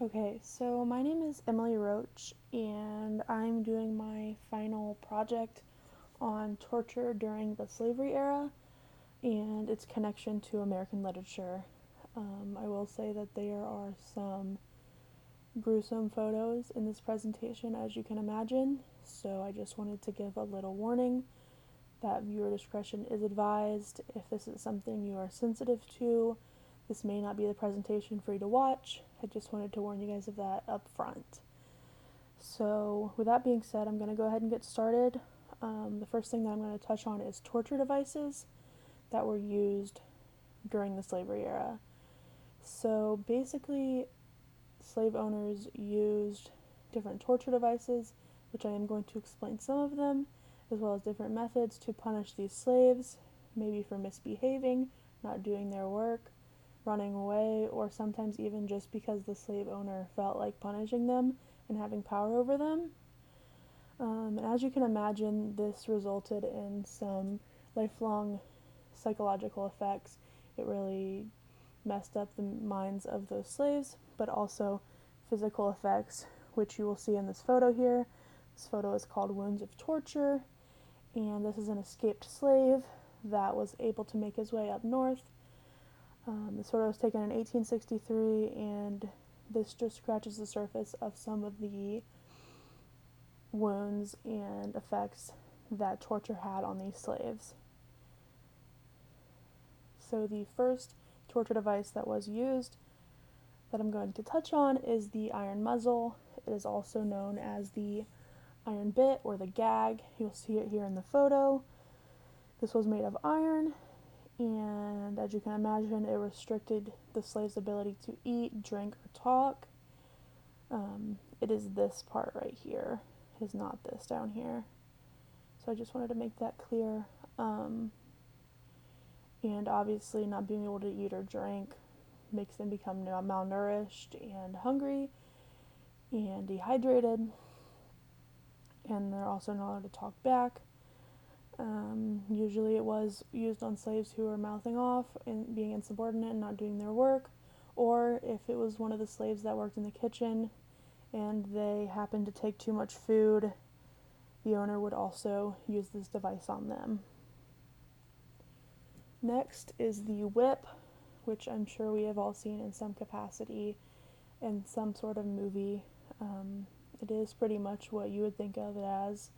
Okay, so my name is Emily Roach, and I'm doing my final project on torture during the slavery era and its connection to American literature. I will say that there are some gruesome photos in this presentation, as you can imagine, so I just wanted to give a little warning that viewer discretion is advised. If this is something you are sensitive to, this may not be the presentation for you to watch. I just wanted to warn you guys of that up front. So, with that being said, I'm going to go ahead and get started. The first thing that I'm going to touch on is torture devices that were used during the slavery era. So, basically, slave owners used different torture devices, which I am going to explain some of them, as well as different methods to punish these slaves, maybe for misbehaving, not doing their work, running away, or sometimes even just because the slave owner felt like punishing them and having power over them. And as you can imagine, this resulted in some lifelong psychological effects. It really messed up the minds of those slaves, but also physical effects, which you will see in this photo here. This photo is called Wounds of Torture, and this is an escaped slave that was able to make his way up north. This photo was taken in 1863, and this just scratches the surface of some of the wounds and effects that torture had on these slaves. So the first torture device that was used that I'm going to touch on is the iron muzzle. It is also known as the iron bit or the gag. You'll see it here in the photo. This was made of iron, and as you can imagine, it restricted the slave's ability to eat, drink, or talk. It is this part right here. It is not this down here. So I just wanted to make that clear. And obviously, not being able to eat or drink makes them become malnourished and hungry and dehydrated, and they're also not allowed to talk back. Usually, it was used on slaves who were mouthing off and being insubordinate and not doing their work, or if it was one of the slaves that worked in the kitchen and they happened to take too much food, the owner would also use this device on them. Next is the whip, which I'm sure we have all seen in some capacity in some sort of movie. It is pretty much what you would think of it as.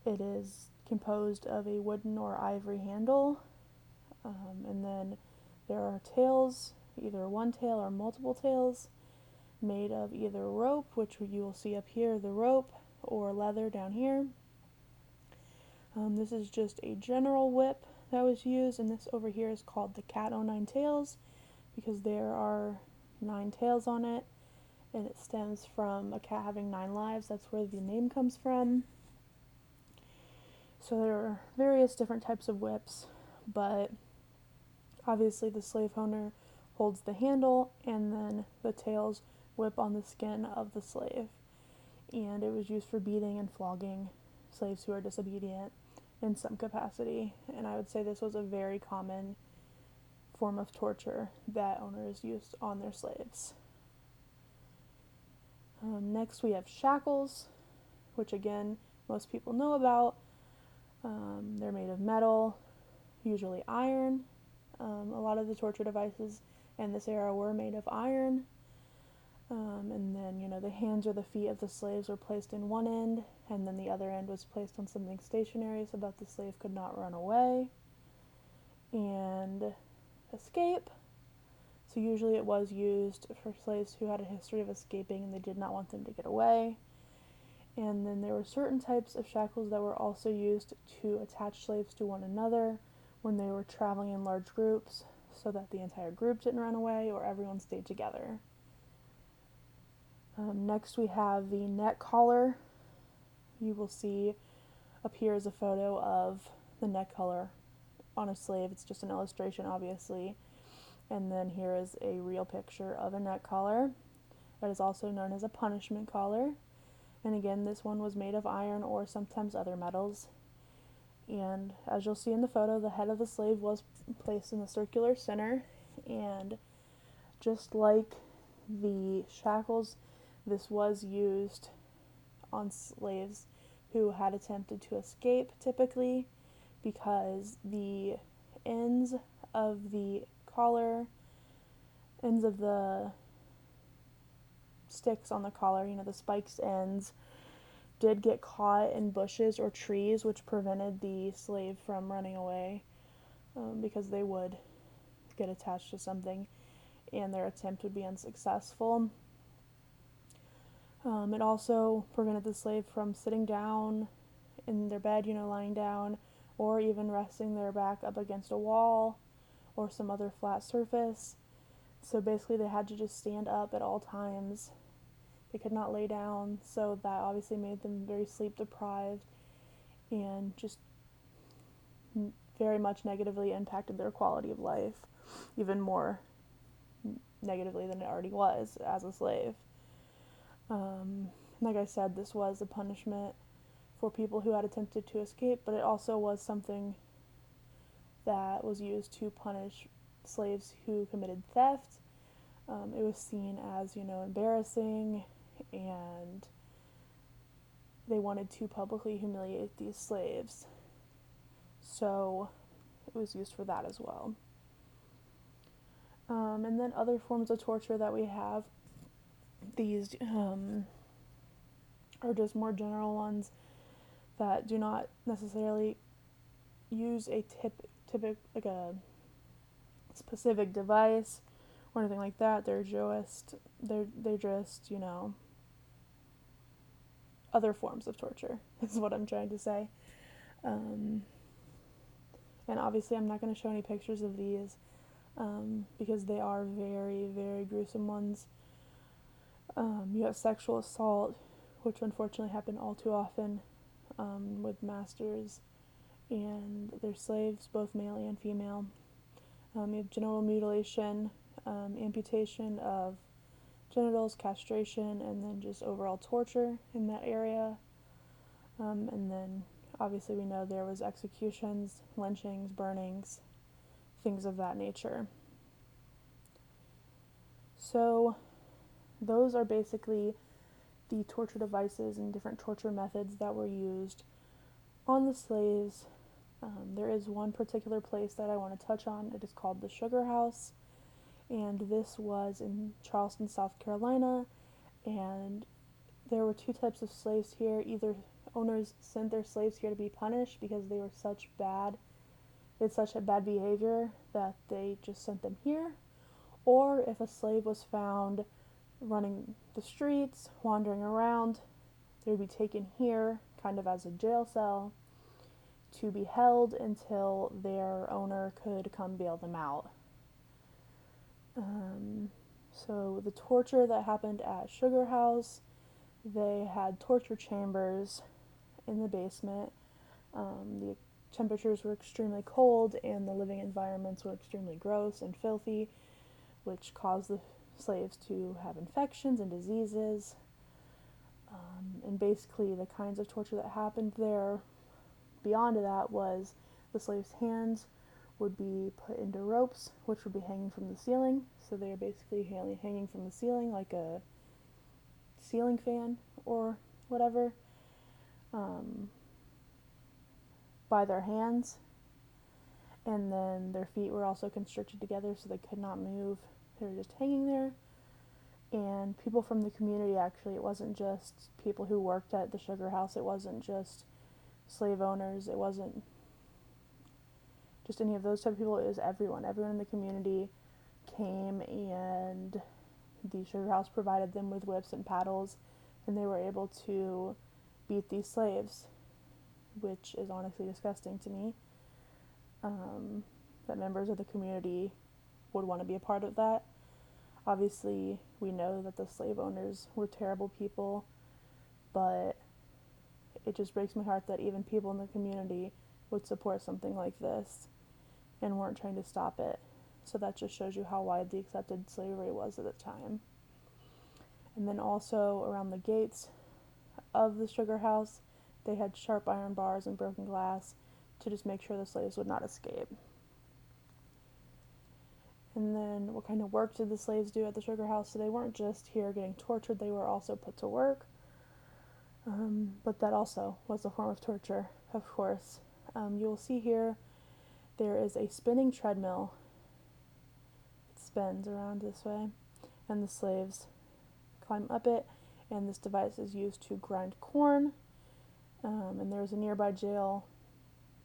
It is composed of a wooden or ivory handle, and then there are tails, either one tail or multiple tails, made of either rope, which you will see up here, the rope, or leather down here. This is just a general whip that was used, and this over here is called the cat o' nine tails because there are 9 tails on it, and it stems from a cat having 9 lives. That's where the name comes from. So there are various different types of whips, but obviously the slave owner holds the handle, and then the tails whip on the skin of the slave. And it was used for beating and flogging slaves who are disobedient in some capacity. And I would say this was a very common form of torture that owners used on their slaves. Next, we have shackles, which again, most people know about. They're made of metal, usually iron. A lot of the torture devices in this era were made of iron. And then, the hands or the feet of the slaves were placed in one end, and then the other end was placed on something stationary so that the slave could not run away and escape. So usually it was used for slaves who had a history of escaping and they did not want them to get away. And then there were certain types of shackles that were also used to attach slaves to one another when they were traveling in large groups so that the entire group didn't run away or everyone stayed together. Next, we have the neck collar. You will see up here is a photo of the neck collar on a slave. It's just an illustration, obviously. And then here is a real picture of a neck collar. That is also known as a punishment collar. And again, this one was made of iron or sometimes other metals. And as you'll see in the photo, the head of the slave was placed in the circular center. And just like The shackles, this was used on slaves who had attempted to escape typically, because the ends of the collar, ends of the sticks on the collar, the spiked ends, did get caught in bushes or trees, which prevented the slave from running away, because they would get attached to something and their attempt would be unsuccessful. It also prevented the slave from sitting down in their bed, lying down, or even resting their back up against a wall or some other flat surface. So basically, they had to just stand up at all times. They could not lay down, so that obviously made them very sleep deprived and just very much negatively impacted their quality of life, even more negatively than it already was as a slave. Like I said, this was a punishment for people who had attempted to escape, but it also was something that was used to punish slaves who committed theft. It was seen as, embarrassing, and they wanted to publicly humiliate these slaves. So it was used for that as well. And then other forms of torture that we have, these are just more general ones that do not necessarily use a like a specific device or anything like that. They're just other forms of torture is what I'm trying to say. And obviously I'm not going to show any pictures of these because they are very, very gruesome ones. You have sexual assault, which unfortunately happen all too often with masters and their slaves, both male and female. You have genital mutilation, amputation of genitals, castration, and then just overall torture in that area. And then obviously we know there was executions, lynchings, burnings, things of that nature. So those are basically the torture devices and different torture methods that were used on the slaves. There is one particular place that I want to touch on. It is called the Sugar House, and this was in Charleston, South Carolina, and there were two types of slaves here. Either owners sent their slaves here to be punished because they had such a bad behavior that they just sent them here, or if a slave was found running the streets, wandering around, they would be taken here, kind of as a jail cell, to be held until their owner could come bail them out. So the torture that happened at Sugar House, they had torture chambers in the basement. The temperatures were extremely cold and the living environments were extremely gross and filthy, which caused the slaves to have infections and diseases. And basically the kinds of torture that happened there beyond that was the slaves' hands would be put into ropes, which would be hanging from the ceiling. So they are basically hanging from the ceiling like a ceiling fan or whatever, by their hands. And then their feet were also constricted together so they could not move. They were just hanging there. And people from the community, actually, it wasn't just people who worked at the Sugar House, it wasn't just slave owners, it wasn't just any of those type of people, it was everyone. Everyone in the community came, and the Sugar House provided them with whips and paddles, and they were able to beat these slaves, which is honestly disgusting to me. That members of the community would want to be a part of that. Obviously, we know that the slave owners were terrible people, but it just breaks my heart that even people in the community would support something like this and weren't trying to stop it. So that just shows you how widely accepted slavery was at the time. And then also around the gates of the Sugar House, they had sharp iron bars and broken glass to just make sure the slaves would not escape. And then what kind of work did the slaves do at the sugar house? So they weren't just here getting tortured, they were also put to work. But that also was a form of torture, of course. You will see here there is a spinning treadmill. It spins around this way, and the slaves climb up it, and this device is used to grind corn. And there's a nearby jail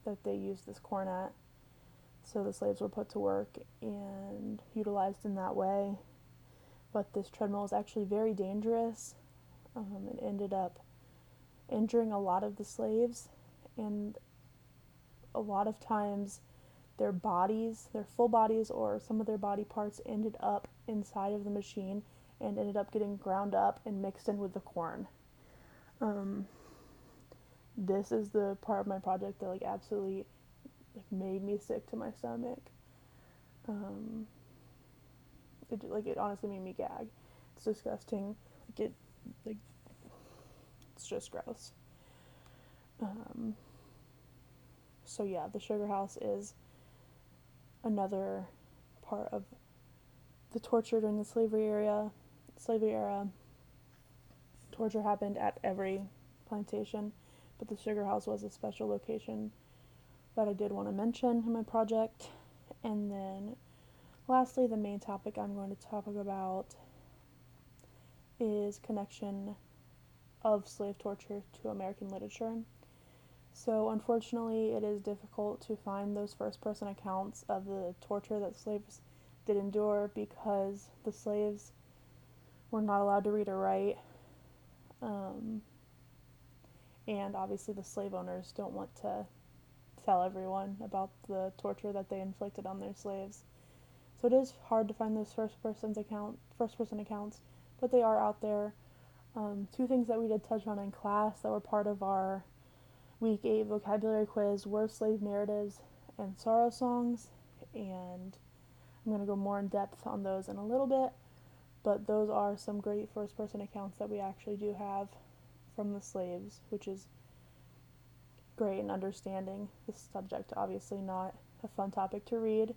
that they used this corn at. So the slaves were put to work and utilized in that way. But this treadmill was actually very dangerous. It ended up injuring a lot of the slaves, and a lot of times their bodies, their full bodies, or some of their body parts ended up inside of the machine and ended up getting ground up and mixed in with the corn. This is the part of my project that absolutely made me sick to my stomach. It honestly made me gag. It's disgusting. It's just gross. So yeah, the sugar house is another part of the torture during the slavery era. Torture happened at every plantation, but the sugar house was a special location that I did want to mention in my project. And then lastly, the main topic I'm going to talk about is connection of slave torture to American literature. So unfortunately, it is difficult to find those first-person accounts of the torture that slaves did endure because the slaves were not allowed to read or write. And obviously the slave owners don't want to tell everyone about the torture that they inflicted on their slaves. So it is hard to find those first-person accounts, but they are out there. Two things that we did touch on in class that were part of our Week 8 vocabulary quiz were slave narratives and sorrow songs, and I'm going to go more in depth on those in a little bit, but those are some great first-person accounts that we actually do have from the slaves, which is great in understanding this subject. Obviously not a fun topic to read,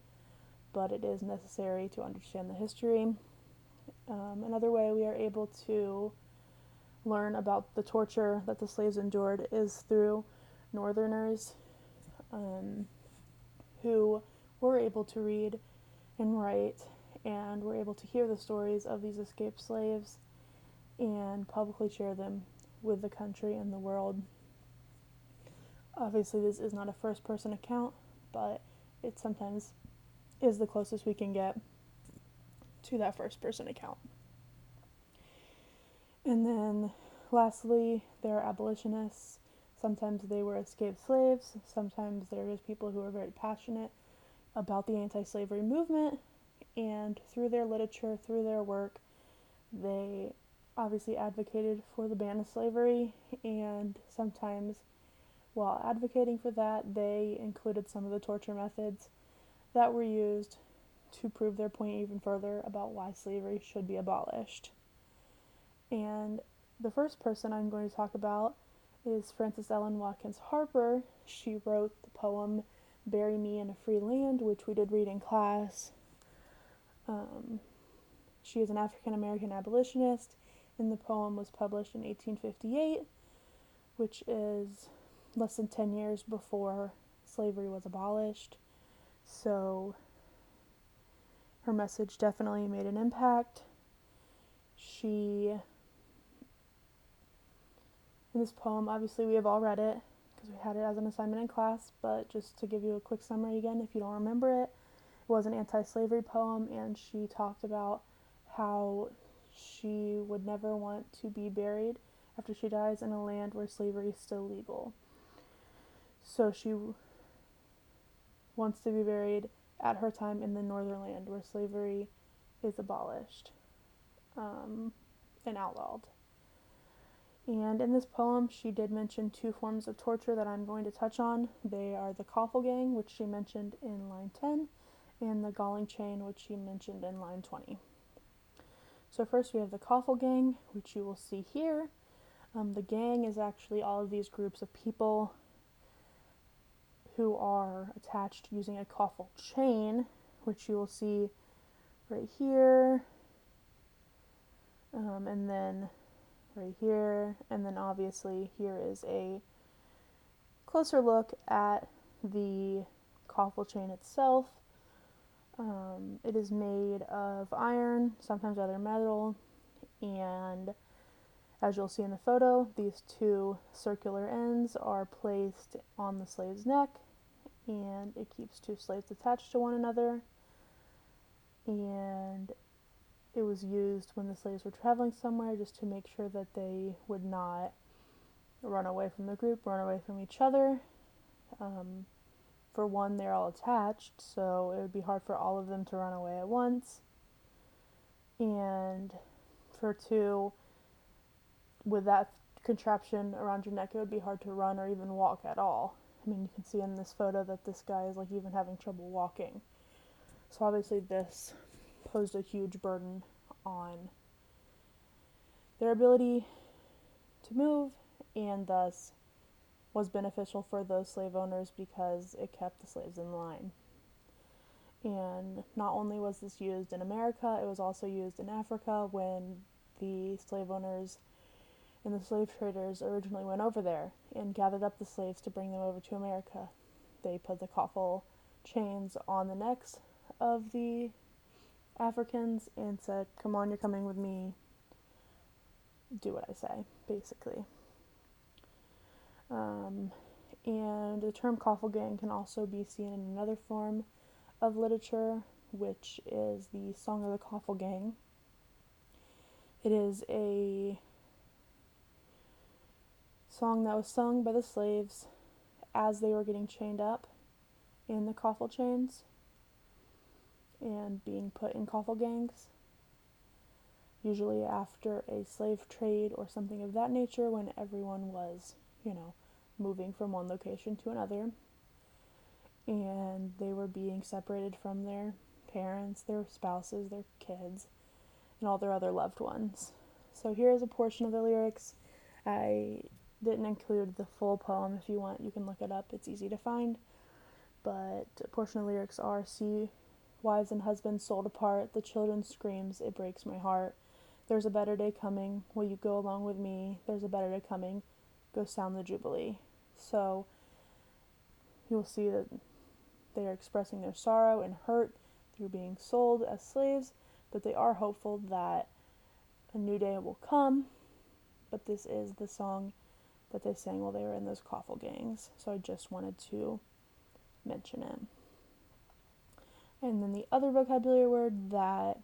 but it is necessary to understand the history. Another way we are able to learn about the torture that the slaves endured is through Northerners who were able to read and write and were able to hear the stories of these escaped slaves and publicly share them with the country and the world. Obviously, this is not a first-person account, but it sometimes is the closest we can get to that first-person account. And then, lastly, there are abolitionists. Sometimes they were escaped slaves. Sometimes there is people who are very passionate about the anti-slavery movement, and through their literature, through their work, they obviously advocated for the ban of slavery, and sometimes while advocating for that, they included some of the torture methods that were used to prove their point even further about why slavery should be abolished. And the first person I'm going to talk about is Frances Ellen Watkins Harper. She wrote the poem Bury Me in a Free Land, which we did read in class. She is an African-American abolitionist, and the poem was published in 1858, which is less than 10 years before slavery was abolished. So her message definitely made an impact. In this poem, obviously we have all read it because we had it as an assignment in class, but just to give you a quick summary again, if you don't remember it, it was an anti-slavery poem, and she talked about how she would never want to be buried after she dies in a land where slavery is still legal. So she wants to be buried at her time in the northern land where slavery is abolished and outlawed. And in this poem, she did mention two forms of torture that I'm going to touch on. They are the coffle gang, which she mentioned in line 10, and the galling chain, which she mentioned in line 20. So first we have the coffle gang, which you will see here. The gang is actually all of these groups of people who are attached using a coffle chain, which you will see right here, and then right here, and then obviously here is a closer look at the coffle chain itself. It is made of iron, sometimes other metal, and as you'll see in the photo, these two circular ends are placed on the slave's neck, and it keeps two slaves attached to one another. And it was used when the slaves were traveling somewhere just to make sure that they would not run away from the group, run away from each other. For one, they're all attached, so it would be hard for all of them to run away at once. And for two, with that contraption around your neck, it would be hard to run or even walk at all. I mean, you can see in this photo that this guy is like even having trouble walking. So obviously this posed a huge burden on their ability to move, and thus was beneficial for those slave owners because it kept the slaves in line. And not only was this used in America, it was also used in Africa when the slave owners and the slave traders originally went over there and gathered up the slaves to bring them over to America. They put the coffle chains on the necks of the Africans and said, "Come on, you're coming with me. Do what I say," basically. And the term coffle gang can also be seen in another form of literature, which is the Song of the Coffle Gang. It is a song that was sung by the slaves as they were getting chained up in the coffle chains and being put in coffle gangs, usually after a slave trade or something of that nature, when everyone was, moving from one location to another, and they were being separated from their parents, their spouses, their kids, and all their other loved ones. So here is a portion of the lyrics. I didn't include the full poem. If you want, you can look it up. It's easy to find. But a portion of the lyrics are, "See wives and husbands sold apart, the children's screams, it breaks my heart. There's a better day coming, will you go along with me? There's a better day coming, go sound the jubilee." So you'll see that they are expressing their sorrow and hurt through being sold as slaves, but they are hopeful that a new day will come. But this is the song that they sang while they were in those coffle gangs, so I just wanted to mention it. And then the other vocabulary word that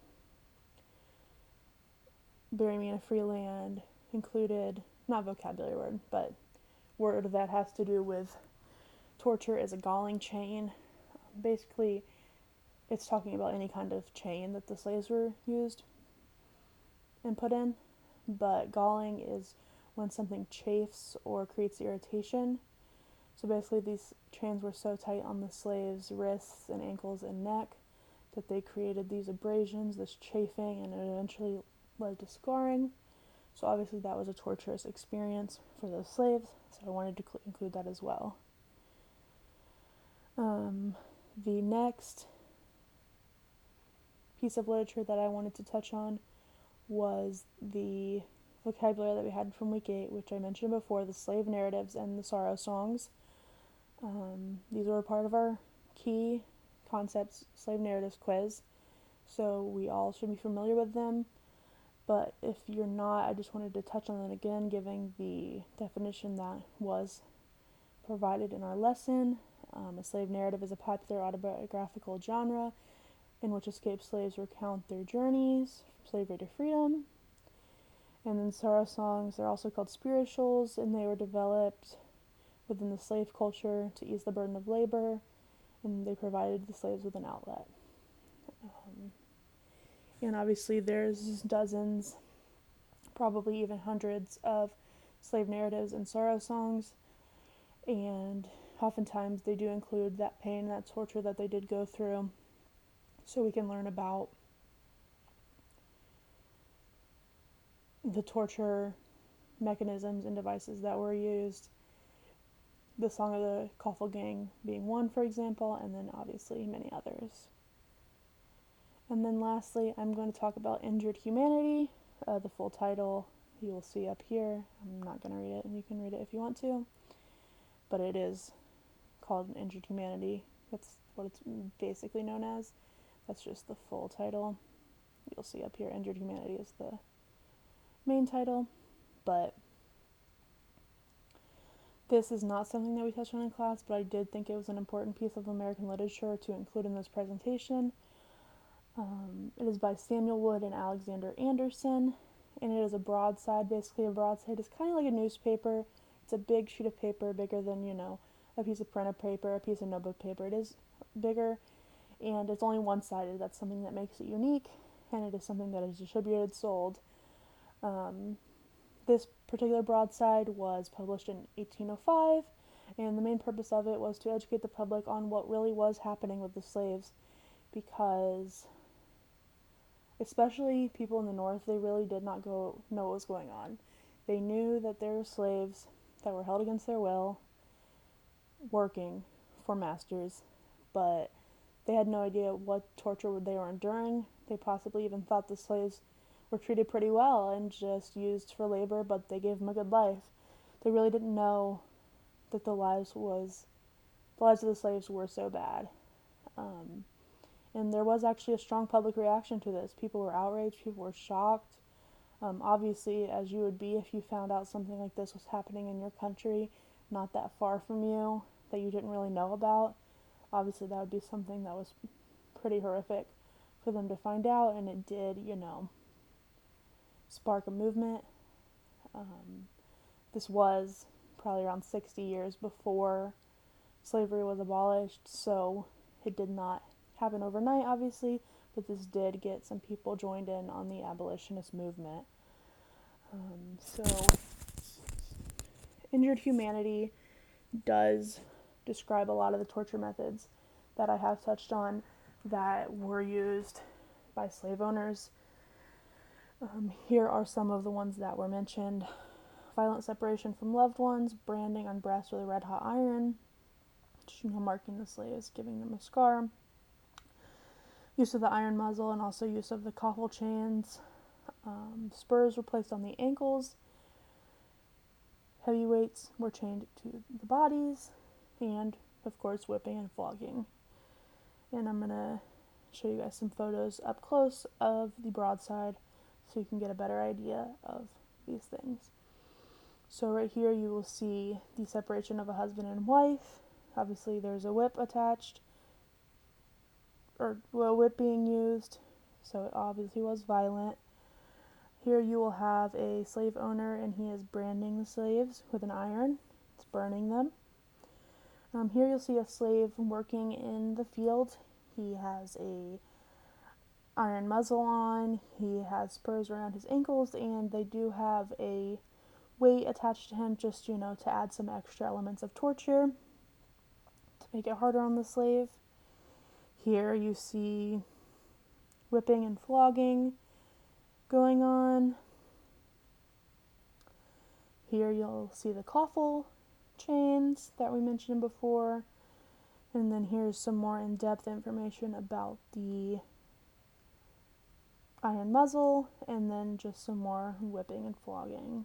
Bury Me in a Free Land included, not vocabulary word, but word that has to do with torture, is a galling chain. Basically, it's talking about any kind of chain that the slaves were used and put in, but galling is when something chafes or creates irritation. So basically these chains were so tight on the slaves' wrists and ankles and neck that they created these abrasions, this chafing, and it eventually led to scarring. So obviously that was a torturous experience for those slaves, so I wanted to include that as well. The next piece of literature that I wanted to touch on was the vocabulary that we had from week 8, which I mentioned before, the slave narratives and the sorrow songs. These were a part of our key concepts slave narratives quiz, so we all should be familiar with them. But if you're not, I just wanted to touch on it again, giving the definition that was provided in our lesson. A slave narrative is a popular autobiographical genre in which escaped slaves recount their journeys from slavery to freedom. And then sorrow songs, they're also called spirituals, and they were developed within the slave culture to ease the burden of labor, and they provided the slaves with an outlet. And obviously there's dozens, probably even hundreds of slave narratives and sorrow songs, and oftentimes they do include that pain, that torture that they did go through, so we can learn about the torture mechanisms and devices that were used. The Song of the Coffle Gang being one, for example, and then obviously many others. And then lastly, I'm going to talk about Injured Humanity. The full title you will see up here. I'm not going to read it, and you can read it if you want to. But it is called Injured Humanity. That's what it's basically known as. That's just the full title. You'll see up here, Injured Humanity is the main title. But this is not something that we touched on in class, but I did think it was an important piece of American literature to include in this presentation. It is by Samuel Wood and Alexander Anderson, and it is a broadside. Basically, a broadside is kind of like a newspaper. It's a big sheet of paper, bigger than, a piece of printed paper, a piece of notebook paper. It is bigger, and it's only one-sided. That's something that makes it unique, and it is something that is distributed, sold. This particular broadside was published in 1805, and the main purpose of it was to educate the public on what really was happening with the slaves, because especially people in the North, they really did not know what was going on. They knew that there were slaves that were held against their will, working for masters, but they had no idea what torture they were enduring. They possibly even thought the slaves were treated pretty well and just used for labor, but they gave them a good life. They really didn't know that the lives of the slaves were so bad. And there was actually a strong public reaction to this. People were outraged, people were shocked. Obviously, as you would be if you found out something like this was happening in your country, not that far from you, that you didn't really know about. Obviously, that would be something that was pretty horrific for them to find out, and it did, spark a movement. This was probably around 60 years before slavery was abolished, so it did not happen overnight, obviously, but this did get some people joined in on the abolitionist movement. So, Injured Humanity does describe a lot of the torture methods that I have touched on that were used by slave owners. Here are some of the ones that were mentioned: violent separation from loved ones, branding on breast with a red hot iron, marking the slaves, giving them a scar, use of the iron muzzle, and also use of the coffle chains. Spurs were placed on the ankles. Heavy weights were chained to the bodies, and of course whipping and flogging. And I'm going to show you guys some photos up close of the broadside so you can get a better idea of these things. So right here you will see the separation of a husband and wife. Obviously there's a whip attached, or a whip being used, so it obviously was violent. Here you will have a slave owner, and he is branding the slaves with an iron. It's burning them. Here you'll see a slave working in the field. He has a iron muzzle on, he has spurs around his ankles, and they do have a weight attached to him just, to add some extra elements of torture to make it harder on the slave. Here you see whipping and flogging going on. Here you'll see the coffle chains that we mentioned before. And then here's some more in-depth information about the iron muzzle, and then just some more whipping and flogging.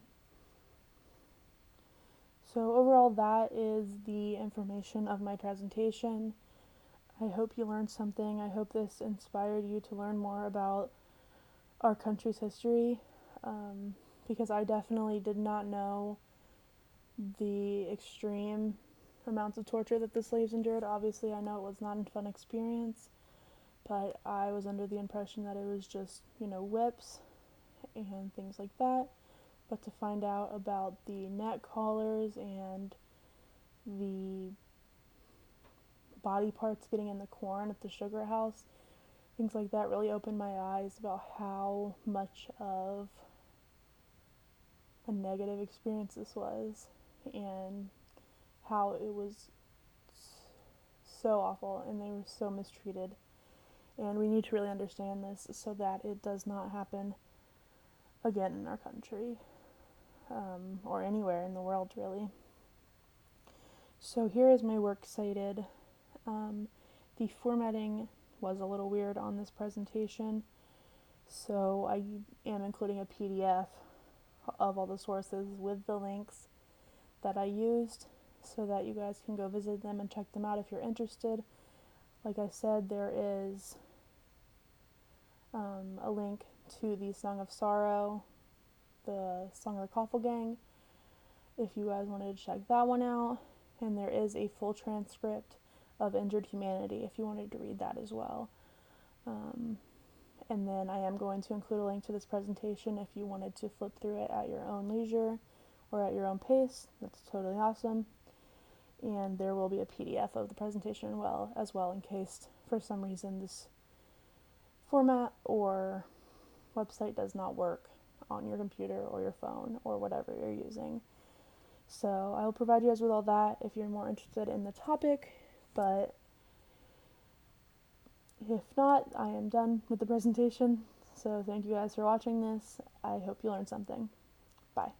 So overall, that is the information of my presentation. I hope you learned something. I hope this inspired you to learn more about our country's history, because I definitely did not know the extreme amounts of torture that the slaves endured. Obviously, I know it was not a fun experience, but I was under the impression that it was just, whips and things like that. But to find out about the neck collars and the body parts getting in the corn at the sugar house, things like that really opened my eyes about how much of a negative experience this was, and how it was so awful and they were so mistreated. And we need to really understand this so that it does not happen again in our country, or anywhere in the world, really. So here is my works cited. The formatting was a little weird on this presentation. So I am including a PDF of all the sources with the links that I used so that you guys can go visit them and check them out if you're interested. Like I said, there is a link to the Song of Sorrow, the Song of the Coffle Gang, if you guys wanted to check that one out. And there is a full transcript of Injured Humanity if you wanted to read that as well. And then I am going to include a link to this presentation if you wanted to flip through it at your own leisure or at your own pace. That's totally awesome. And there will be a PDF of the presentation as well in case for some reason this format or website does not work on your computer or your phone or whatever you're using. So I will provide you guys with all that if you're more interested in the topic, but if not, I am done with the presentation. So thank you guys for watching this. I hope you learned something. Bye.